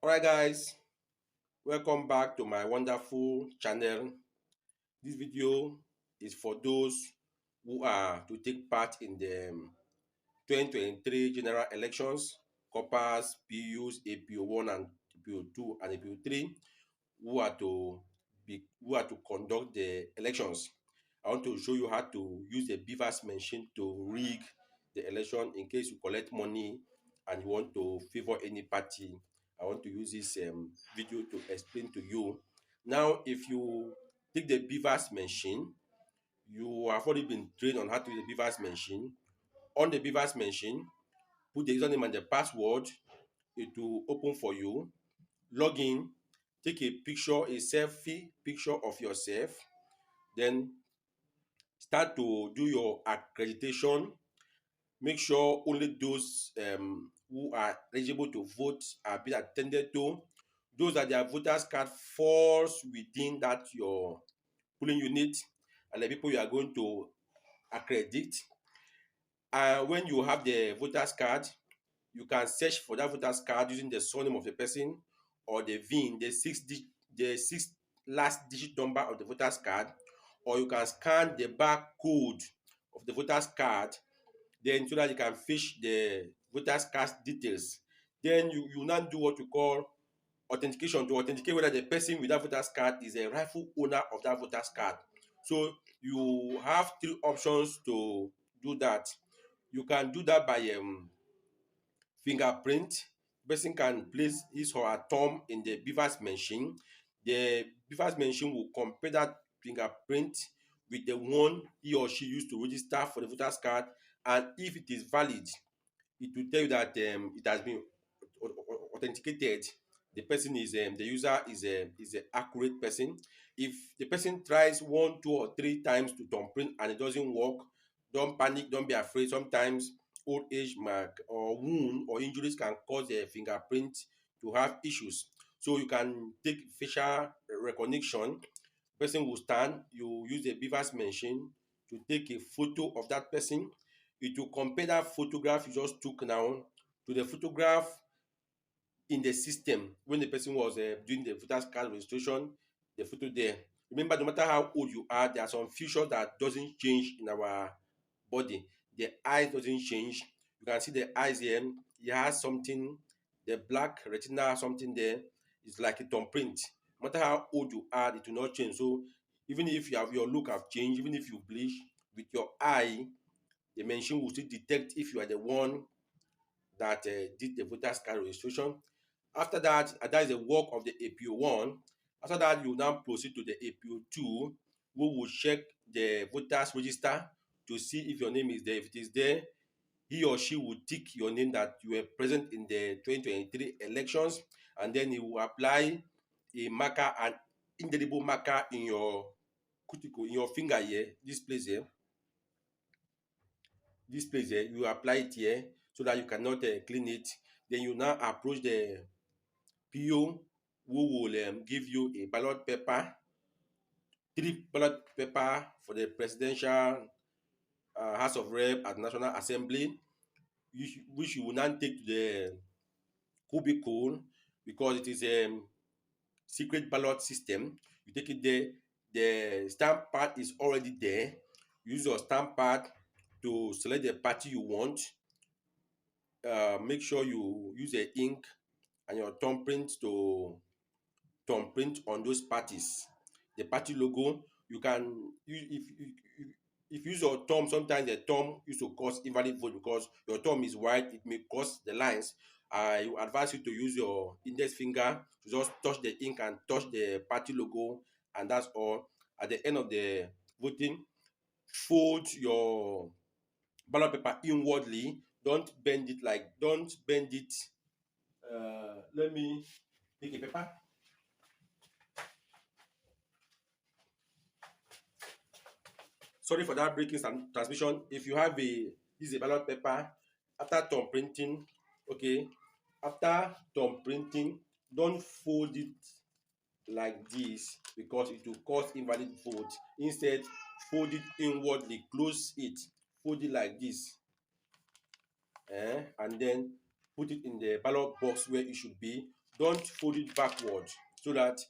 Alright guys, welcome back to my wonderful channel. This video is for those who are to take part in the 2023 general elections, corpers, PUs, APO1 and APO2 and APO3 who are to conduct the elections. I want to show you how to use the BVAS machine to rig the election in case you collect money and you want to favor any party. I want to use this video to explain to you. Now, if you take the BVAS machine, you have already been trained on how to use the BVAS machine. On the BVAS machine, put the username and the password. It will open for you. Log in, take a picture, a selfie picture of yourself, then start to do your accreditation. Make sure only those who are eligible to vote are being attended to. Those that their voters card falls within that your polling unit and the people you are going to accredit. And when you have the voters card, you can search for that voters card using the surname of the person or the VIN, the six last digit number of the voters card, or you can scan the barcode of the voters card, then so that you can fish the voters card details. Then you now do what you call authentication to authenticate whether the person with that voters card is a rightful owner of that voters card. So you have three options to do that. You can do that by fingerprint. The person can place his or her thumb in the BVAS machine. The BVAS machine will compare that fingerprint with the one he or she used to register for the voters card, and if it is valid, it will tell you that it has been authenticated. The person is the user is a accurate person. If the person tries 1, 2 or 3 times to thumbprint and it doesn't work, don't panic, don't be afraid. Sometimes old age mark or wound or injuries can cause the fingerprint to have issues. So you can take facial recognition. Person will stand, you use the BVAS machine to take a photo of that person. It will compare that photograph you just took now to the photograph in the system when the person was doing the voters card registration, the photo there. Remember, no matter how old you are, there are some features that doesn't change in our body. The eyes doesn't change. You can see the eyes here. It has something, the black retina, something there. It's like a thumbprint. No matter how old you are, it will not change. So even if you have your look have changed, even if you bleach, with your eye, the machine will still detect if you are the one that did the voters card registration. After that, that is the work of the APO1. After that, you now proceed to the APO2, who will check the voters register to see if your name is there. If it is there, he or she will tick your name that you were present in the 2023 elections, and then he will apply a marker, an indelible marker in your cuticle, in your finger here, this place here. This place here, you apply it here so that you cannot clean it. Then you now approach the PO who will give you a ballot paper, 3 ballot paper for the presidential House of Rep at National Assembly, which you will now take to the cubicle because it is a secret ballot system. You take it there, the stamp pad is already there. Use your stamp pad to select the party you want. Make sure you use the ink and your thumbprint to thumbprint on those parties. The party logo, you can use if you use your thumb. Sometimes the thumb used to cause invalid vote because your thumb is wide, it may cause the lines. I advise you to use your index finger to just touch the ink and touch the party logo, and that's all. At the end of the voting, fold your ballot paper inwardly. Don't bend it don't bend it. Let me take a paper. Sorry for that breaking transmission. If you have this is a ballot paper, after thumb printing, okay, after thumb printing, don't fold it like this because it will cause invalid vote. Instead, fold it inwardly, close it, fold it like this, and then put it in the ballot box where it should be. don't fold it backward so that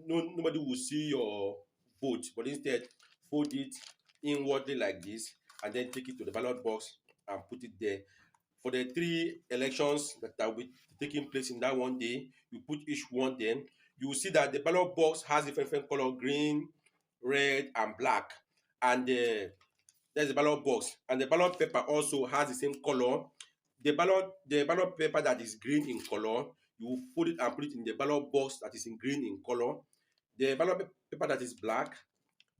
nobody will see your vote, but instead fold it inwardly like this and then take it to the ballot box and put it there. For the three elections that will be taking place in that one day, you put each one then. You will see that the ballot box has different color: green, red, and black. And there's the ballot box, and the ballot paper also has the same color. The ballot paper that is green in color, you will fold it and put it in the ballot box that is in green in color. The ballot paper that is black,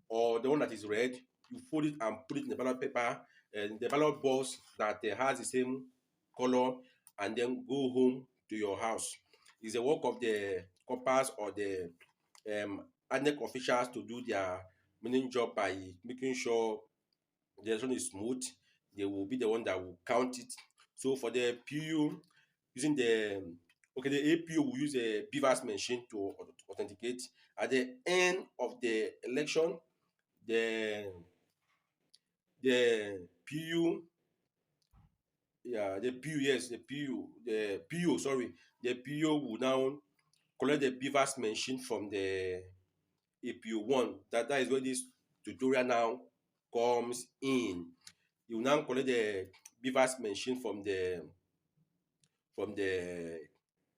or the one that is red, you fold it and put it in the ballot paper and the ballot box that has the same color, and then go home to your house. It's the work of the coppers or the Inec officials to do their meaning job by making sure the election is smooth. They will be the one that will count it. So for the PU, using the the APU will use a BVAS machine to authenticate. At the end of the election, the PU, the PU, yes, the PU, sorry, the PU will now collect the BVAS machine from the APU one. That is where this tutorial now comes in. You now collect the BVAS machine from the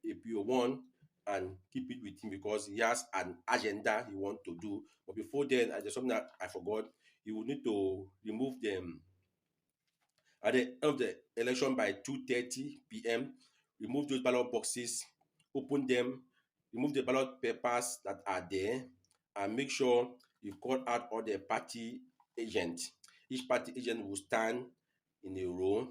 APO one and keep it with him because he has an agenda he want to do. But before then, there's something that I forgot. You will need to remove them at the end of the election by 2:30 p.m. Remove those ballot boxes, open them, remove the ballot papers that are there, and make sure you cut out all the party agents. Each party agent will stand in a row.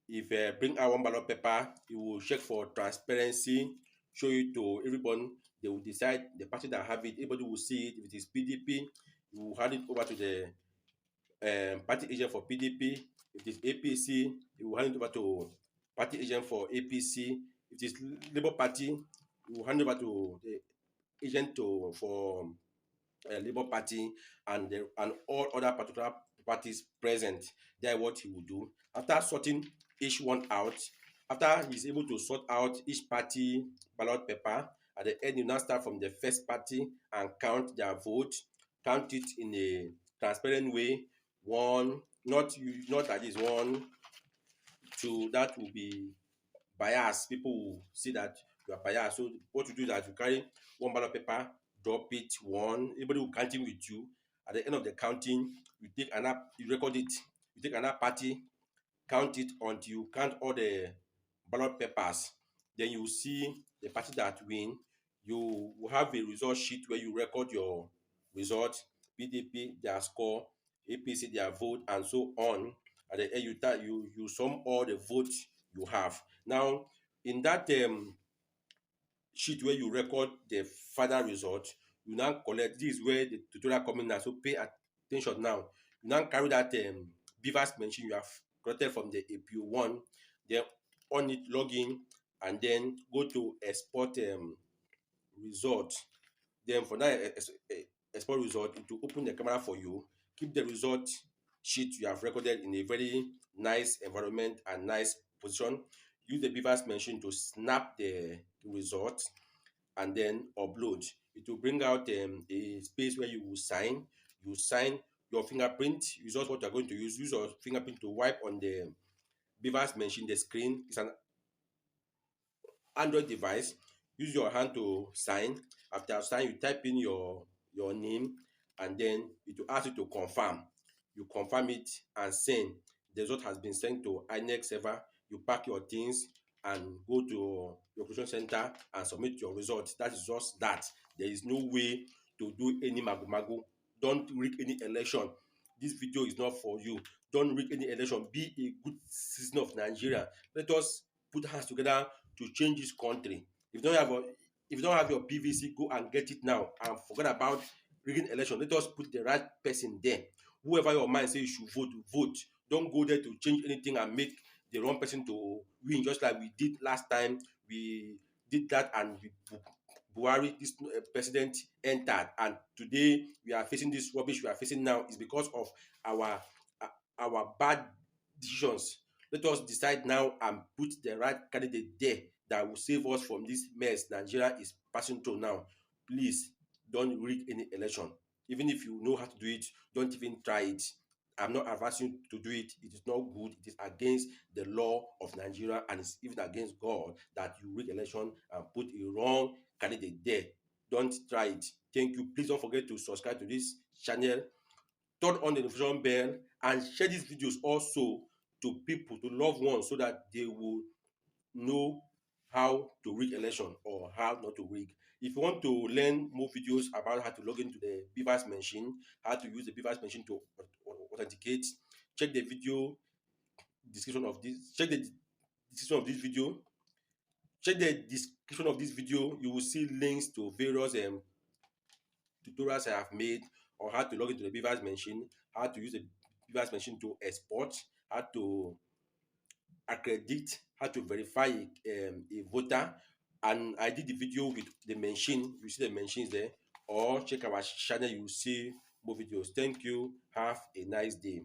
If bring out one ballot paper, you will check for transparency, show it to everyone. They will decide the party that have it. Everybody will see it. If it is PDP, you will hand it over to the party agent for PDP. If it is APC, you will hand it over to party agent for APC. If it is Labour Party, you will hand it over to the agent for Labour Party, and all other particular parties present. That is what he will do. After sorting each one out, after he is able to sort out each party ballot paper, at the end you now start from the first party and count their vote. Count it in a transparent way. One, not that is one, two. That will be bias. People will see that you are biased. So what you do is that you carry one ballot paper, drop it one. Everybody will count it with you. At the end of the counting, you take another, you record it. You take another party, count it until you count all the ballot papers. Then you see the party that win. You will have a result sheet where you record your result, PDP their score, APC their vote, and so on. At the end, you sum all the votes you have. Now, in that sheet where you record the final result, you now collect. This is where the tutorial come in now. So pay attention now. You now carry that BVAS machine you have collected from the APU one, then on it, log in, and then go to export result. Then for that export result, it will open the camera for you. Keep the result sheet you have recorded in a very nice environment and nice position. Use the BVAS machine to snap the result and then upload. It will bring out a space where you will sign. You sign your fingerprint. Use what you're going to use. Use your fingerprint to wipe on the BVAS machine, the screen. It's an Android device. Use your hand to sign. After you sign, you type in your name, and then it will ask you to confirm. You confirm it and send. The result has been sent to Inec server. You pack your things and go to your collection center and submit your result. That is just that. There is no way to do any mago. Don't rig any election. This video is not for you. Don't rig any election. Be a good citizen of Nigeria. Let us put hands together to change this country. If you don't have your PVC, go and get it now and forget about rigging election. Let us put the right person there. Whoever your mind say you should vote, vote. Don't go there to change anything and make the wrong person to win, just like we did last time. We did that, and Buhari, this president, entered, and today we are facing this rubbish we are facing now is because of our our bad decisions. Let us decide now and put the right candidate there. that will save us from this mess Nigeria is passing through now. Please don't rig any election. Even if you know how to do it, don't even try it. I'm not advising you to do it. It is not good. It is against the law of Nigeria, and it's even against God that you rig election and put a wrong candidate there. Don't try it. Thank you. Please don't forget to subscribe to this channel, turn on the notification bell, and share these videos also to people, to loved ones, so that they will know how to rig election or how not to rig. If you want to learn more videos about how to log into the BVAS machine, how to use the BVAS machine to authenticate, check the video description of this. Check the description of this video. Check the description of this video. You will see links to various tutorials I have made on how to log into the BVAS machine, how to use the BVAS machine to export, how to accredit, how to verify a voter. And I did the video with the machine. You see the machines there, or check our channel, you will see more videos. Thank you. Have a nice day.